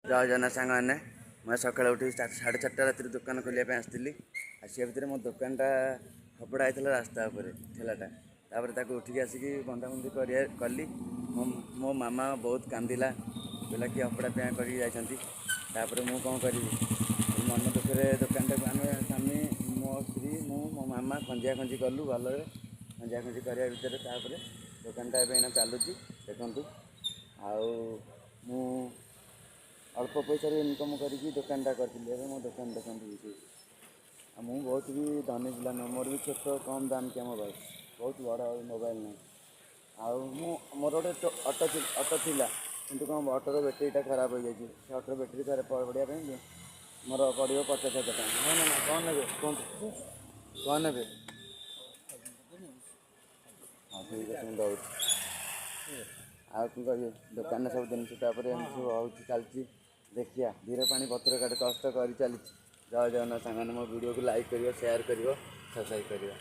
जय जगन्नाथ सांग मैंने मैं सकाल उठी 4:30 रात दुकान खोलिया आसती आसिया भितर मो दुकानटा हपड़ा होता रास्ता उपर ठेलाटा तापर उठिक आसिक बंधाबंधी कली मो मामा बहुत कांदिला कहला कि हपड़ा पेँ करके जापर मु कौन करी मन दुखे दुकानटा आम स्वामी मो स्त्री मो मामा खंजिया खंजी कलु भल खंजिया खंजी करने भितर दुकानटा एना चलुची देखु अल्प पैसा इनकम करके दुकानटा करी मो दुकान देखते मुझे बहुत भी धनी पिला ना मोर भी छोट कम दाम क्या मोबाइल बहुत बड़ा मोबाइल ना मोर गोटे अटो थिला किंतु कौन अटोर बैटेरीटा खराब हो जाए से अटोर बैटेरी थे पढ़ाई मोर पड़ो 50,000 टका ना ना कौन ने कहतु कौन ने हाँ ठीक है तुम दौड़ कह दुकान सब जिन सब चलती देखिए धीरे पानी पथर काट कष्ट कर चली जय जगन्नाथ सांग मो वीडियो को लाइक करियो शेयर करियो सब्सक्राइब करियो।